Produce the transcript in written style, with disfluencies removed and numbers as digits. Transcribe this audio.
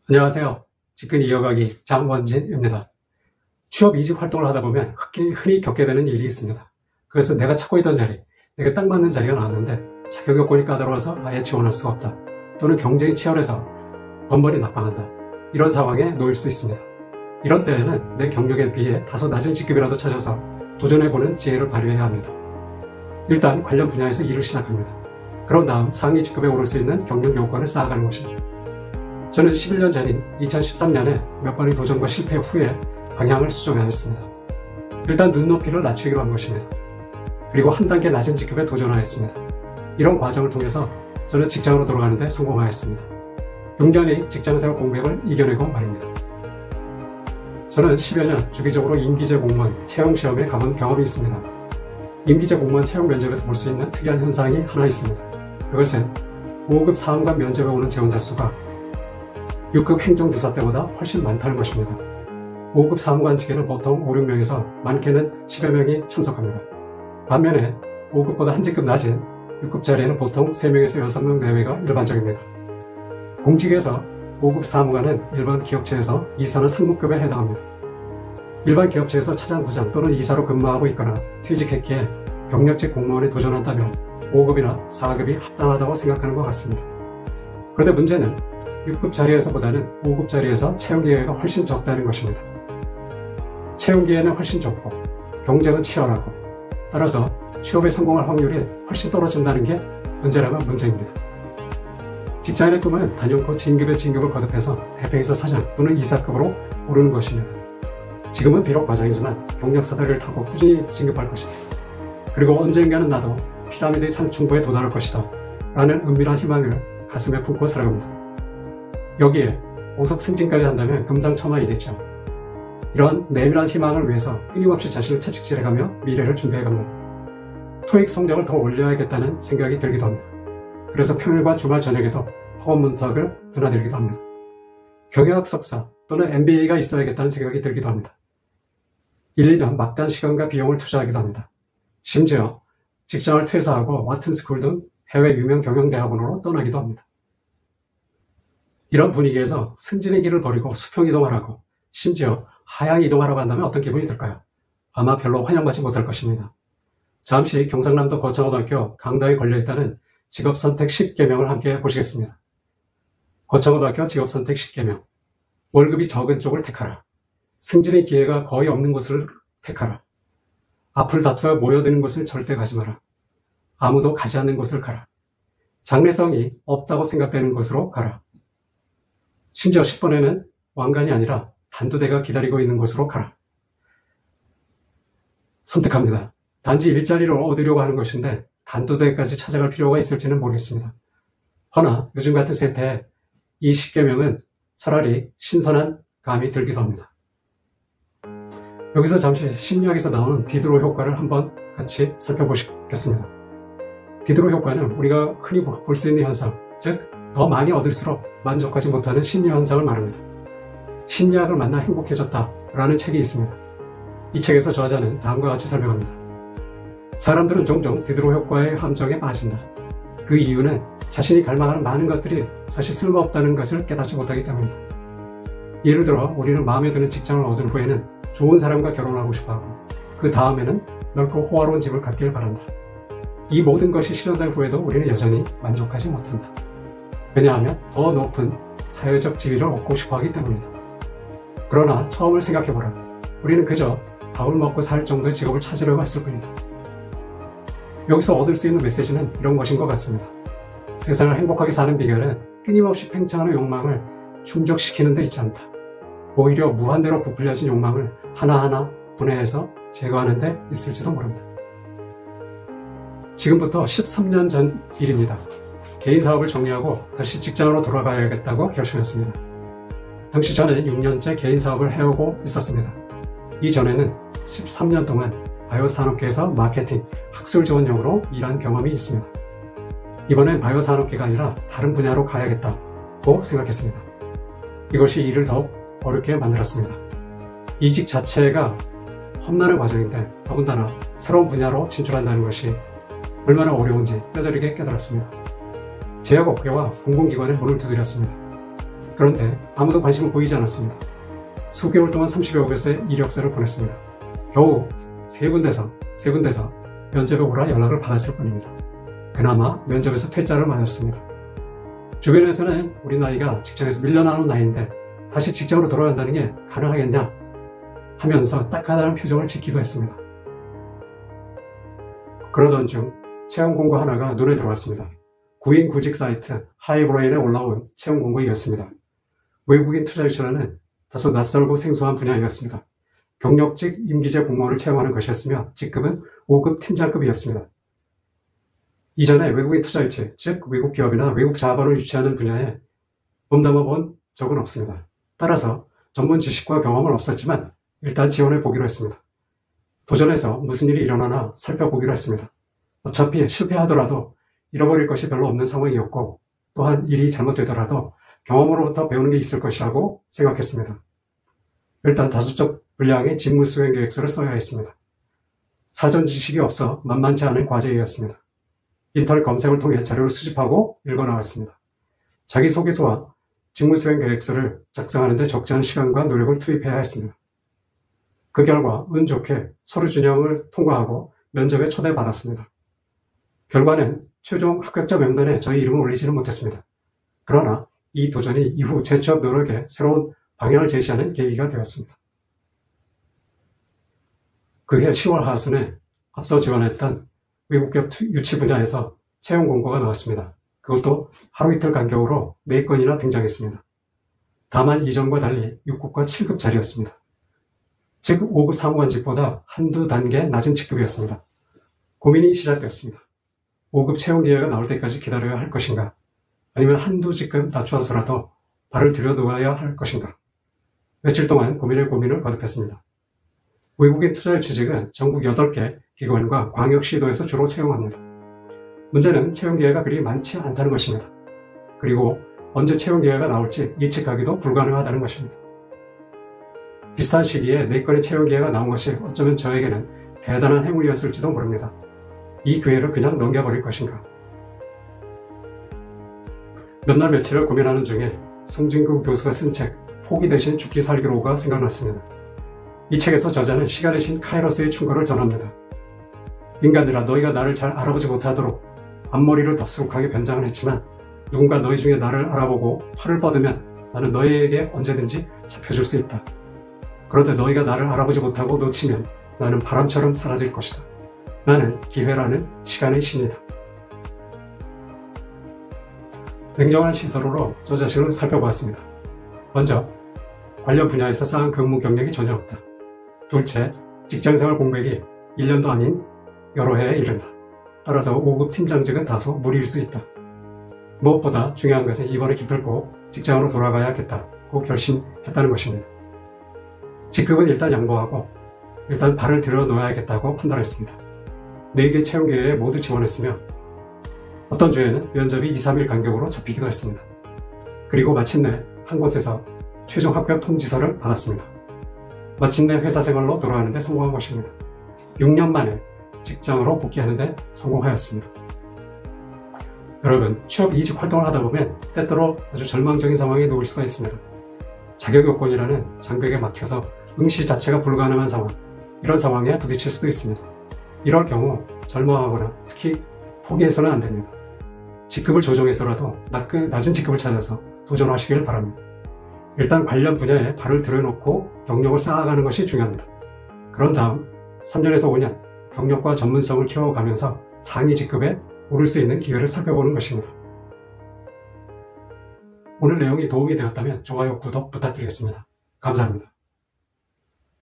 안녕하세요. 직근 이어가기 장원진입니다. 취업 이직 활동을 하다 보면 흔히 겪게 되는 일이 있습니다. 그래서 내가 찾고 있던 자리, 내가 딱 맞는 자리가 나왔는데 자격 요건이 까다로워서 아예 지원할 수가 없다. 또는 경쟁이 치열해서 번번이 낙방한다. 이런 상황에 놓일 수 있습니다. 이런 때에는 내 경력에 비해 다소 낮은 직급이라도 찾아서 도전해보는 지혜를 발휘해야 합니다. 일단 관련 분야에서 일을 시작합니다. 그런 다음 상위 직급에 오를 수 있는 경력 요건을 쌓아가는 것입니다. 저는 11년 전인 2013년에 몇 번의 도전과 실패 후에 방향을 수정하였습니다. 일단 눈높이를 낮추기로 한 것입니다. 그리고 한 단계 낮은 직급에 도전하였습니다. 이런 과정을 통해서 저는 직장으로 돌아가는데 성공하였습니다. 6년의 직장생활 공백을 이겨내고 말입니다. 저는 10여 년 주기적으로 임기제 공무원 채용시험에 가본 경험이 있습니다. 임기제 공무원 채용 면접에서 볼 수 있는 특이한 현상이 하나 있습니다. 그것은 5급 사무관 면접에 오는 지원자 수가 6급 행정교사 때보다 훨씬 많다는 것입니다. 5급 사무관직에는 보통 5, 6명에서 많게는 10여 명이 참석합니다. 반면에 5급보다 한 직급 낮은 6급 자리에는 보통 3명에서 6명 내외가 일반적입니다. 공직에서 5급 사무관은 일반 기업체에서 이사나 상무급에 해당합니다. 일반 기업체에서 차장, 부장 또는 이사로 근무하고 있거나 퇴직했기에 경력직 공무원에 도전한다면 5급이나 4급이 합당하다고 생각하는 것 같습니다. 그런데 문제는 6급 자리에서보다는 5급 자리에서 채용 기회가 훨씬 적다는 것입니다. 채용 기회는 훨씬 적고 경쟁은 치열하고 따라서 취업에 성공할 확률이 훨씬 떨어진다는 게 문제라면 문제입니다. 직장인의 꿈은 단연코 진급에 진급을 거듭해서 대표이사, 사장 또는 이사급으로 오르는 것입니다. 지금은 비록 과장이지만 경력 사다리를 타고 꾸준히 진급할 것이다. 그리고 언젠가는 나도 피라미드의 상층부에 도달할 것이다 라는 은밀한 희망을 가슴에 품고 살아갑니다. 여기에 오석 승진까지 한다면 금상첨화이겠죠. 이런 내밀한 희망을 위해서 끊임없이 자신을 채찍질해가며 미래를 준비해갑니다. 토익 성적을 더 올려야겠다는 생각이 들기도 합니다. 그래서 평일과 주말 저녁에도 학원 문턱을 드나들기도 합니다. 경영학 석사 또는 MBA가 있어야겠다는 생각이 들기도 합니다. 1, 2년 막단 시간과 비용을 투자하기도 합니다. 심지어 직장을 퇴사하고 와튼스쿨 등 해외 유명 경영대학원으로 떠나기도 합니다. 이런 분위기에서 승진의 길을 버리고 수평이동을 하고 심지어 하향 이동하라고 한다면 어떤 기분이 들까요? 아마 별로 환영받지 못할 것입니다. 잠시 경상남도 거창고등학교 강당에 걸려있다는 직업선택 10계명을 함께 보시겠습니다. 거창고등학교 직업선택 10계명. 월급이 적은 쪽을 택하라. 승진의 기회가 거의 없는 곳을 택하라. 앞을 다투어 모여드는 곳을 절대 가지 마라. 아무도 가지 않는 곳을 가라. 장래성이 없다고 생각되는 곳으로 가라. 심지어 10번에는 왕관이 아니라 단두대가 기다리고 있는 곳으로 가라. 선택합니다. 단지 일자리를 얻으려고 하는 것인데 단두대까지 찾아갈 필요가 있을지는 모르겠습니다. 허나 요즘 같은 세태에 이 10계명은 차라리 신선한 감이 들기도 합니다. 여기서 잠시 심리학에서 나오는 디드로 효과를 한번 같이 살펴보시겠습니다. 디드로 효과는 우리가 흔히 볼 수 있는 현상, 즉 더 많이 얻을수록 만족하지 못하는 심리 현상을 말합니다. 심리학을 만나 행복해졌다 라는 책이 있습니다. 이 책에서 저자는 다음과 같이 설명합니다. 사람들은 종종 디드로 효과의 함정에 빠진다. 그 이유는 자신이 갈망하는 많은 것들이 사실 쓸모없다는 것을 깨닫지 못하기 때문입니다. 예를 들어 우리는 마음에 드는 직장을 얻은 후에는 좋은 사람과 결혼하고 싶어하고 그 다음에는 넓고 호화로운 집을 갖길 바란다. 이 모든 것이 실현된 후에도 우리는 여전히 만족하지 못한다. 왜냐하면 더 높은 사회적 지위를 얻고 싶어하기 때문이다. 그러나 처음을 생각해보라. 우리는 그저 밥을 먹고 살 정도의 직업을 찾으려고 했을 뿐이다. 여기서 얻을 수 있는 메시지는 이런 것인 것 같습니다. 세상을 행복하게 사는 비결은 끊임없이 팽창하는 욕망을 충족시키는 데 있지 않다. 오히려 무한대로 부풀려진 욕망을 하나하나 분해해서 제거하는 데 있을지도 모른다. 지금부터 13년 전 일입니다. 개인 사업을 정리하고 다시 직장으로 돌아가야겠다고 결심했습니다. 당시 저는 6년째 개인 사업을 해오고 있었습니다. 이전에는 13년 동안 바이오 산업계에서 마케팅, 학술 지원용으로 일한 경험이 있습니다. 이번엔 바이오 산업계가 아니라 다른 분야로 가야겠다고 생각했습니다. 이것이 일을 더욱 어렵게 만들었습니다. 이직 자체가 험난한 과정인데 더군다나 새로운 분야로 진출한다는 것이 얼마나 어려운지 뼈저리게 깨달았습니다. 제약업계와 공공기관에 문을 두드렸습니다. 그런데 아무도 관심을 보이지 않았습니다. 수개월 동안 30여 곳의 이력서를 보냈습니다. 겨우 세 군데서 면접에 오라 연락을 받았을 뿐입니다. 그나마 면접에서 퇴짜를 맞았습니다. 주변에서는 우리 나이가 직장에서 밀려나는 나이인데 다시 직장으로 돌아간다는 게 가능하겠냐 하면서 딱하다는 표정을 짓기도 했습니다. 그러던 중 채용 공고 하나가 눈에 들어왔습니다. 구인 구직 사이트 하이브레인에 올라온 채용 공고이었습니다. 외국인 투자 유치라는 다소 낯설고 생소한 분야이었습니다. 경력직 임기제 공무원을 채용하는 것이었으며 직급은 5급 팀장급이었습니다. 이전에 외국인 투자 유치, 즉 외국 기업이나 외국 자본을 유치하는 분야에 몸담아 본 적은 없습니다. 따라서 전문 지식과 경험은 없었지만 일단 지원해 보기로 했습니다. 도전해서 무슨 일이 일어나나 살펴보기로 했습니다. 어차피 실패하더라도 잃어버릴 것이 별로 없는 상황이었고 또한 일이 잘못되더라도 경험으로부터 배우는 게 있을 것이라고 생각했습니다. 일단 다수적 분량의 직무 수행 계획서를 써야 했습니다. 사전 지식이 없어 만만치 않은 과제였습니다. 인터넷 검색을 통해 자료를 수집하고 읽어나갔습니다. 자기소개서와 직무 수행 계획서를 작성하는 데 적지 않은 시간과 노력을 투입해야 했습니다. 그 결과 운 좋게 서류 준영을 통과하고 면접에 초대받았습니다. 결과는 최종 합격자 명단에 저희 이름을 올리지는 못했습니다. 그러나 이 도전이 이후 재취업 노력에 새로운 방향을 제시하는 계기가 되었습니다. 그해 10월 하순에 앞서 지원했던 외국기업 유치 분야에서 채용 공고가 나왔습니다. 그것도 하루 이틀 간격으로 4건이나 등장했습니다. 다만 이전과 달리 6급과 7급 자리였습니다. 즉 5급 사무관직보다 한두 단계 낮은 직급이었습니다. 고민이 시작되었습니다. 5급 채용 기회가 나올 때까지 기다려야 할 것인가, 아니면 한두 직급 낮추어서라도 발을 들여놓아야 할 것인가. 며칠 동안 고민을 거듭했습니다. 외국인 투자의 취직은 전국 8개 기관과 광역시도에서 주로 채용합니다. 문제는 채용 기회가 그리 많지 않다는 것입니다. 그리고 언제 채용 기회가 나올지 예측하기도 불가능하다는 것입니다. 비슷한 시기에 4건의 채용 기회가 나온 것이 어쩌면 저에게는 대단한 행운이었을지도 모릅니다. 이 기회를 그냥 넘겨버릴 것인가. 몇 날 며칠을 고민하는 중에 송진구 교수가 쓴 책 포기 대신 죽기 살기로가 생각났습니다. 이 책에서 저자는 시간의 신 카이로스의 충고를 전합니다. 인간들아, 너희가 나를 잘 알아보지 못하도록 앞머리를 덥수룩하게 변장을 했지만 누군가 너희 중에 나를 알아보고 팔을 뻗으면 나는 너희에게 언제든지 잡혀줄 수 있다. 그런데 너희가 나를 알아보지 못하고 놓치면 나는 바람처럼 사라질 것이다. 나는 기회라는 시간의 신이다. 냉정한 시선으로 저 자신을 살펴보았습니다. 먼저 관련 분야에서 쌓은 근무 경력이 전혀 없다. 둘째, 직장생활 공백이 1년도 아닌 여러 해에 이른다. 따라서 5급 팀장직은 다소 무리일 수 있다. 무엇보다 중요한 것은 이번에 기필코 직장으로 돌아가야겠다고 결심했다는 것입니다. 직급은 일단 양보하고 일단 발을 들여놓아야겠다고 판단했습니다. 4개 채용 기회에 모두 지원했으며 어떤 주에는 면접이 2, 3일 간격으로 잡히기도 했습니다. 그리고 마침내 한 곳에서 최종 합격 통지서를 받았습니다. 마침내 회사 생활로 돌아가는 데 성공한 것입니다. 6년 만에 직장으로 복귀하는 데 성공하였습니다. 여러분, 취업 이직 활동을 하다 보면 때때로 아주 절망적인 상황에 놓일 수가 있습니다. 자격 요건이라는 장벽에 막혀서 응시 자체가 불가능한 상황, 이런 상황에 부딪힐 수도 있습니다. 이럴 경우 절망하거나 특히 포기해서는 안 됩니다. 직급을 조정해서라도 낮은 직급을 찾아서 도전하시길 바랍니다. 일단 관련 분야에 발을 들여놓고 경력을 쌓아가는 것이 중요합니다. 그런 다음 3년에서 5년 경력과 전문성을 키워가면서 상위 직급에 오를 수 있는 기회를 살펴보는 것입니다. 오늘 내용이 도움이 되었다면 좋아요, 구독 부탁드리겠습니다. 감사합니다.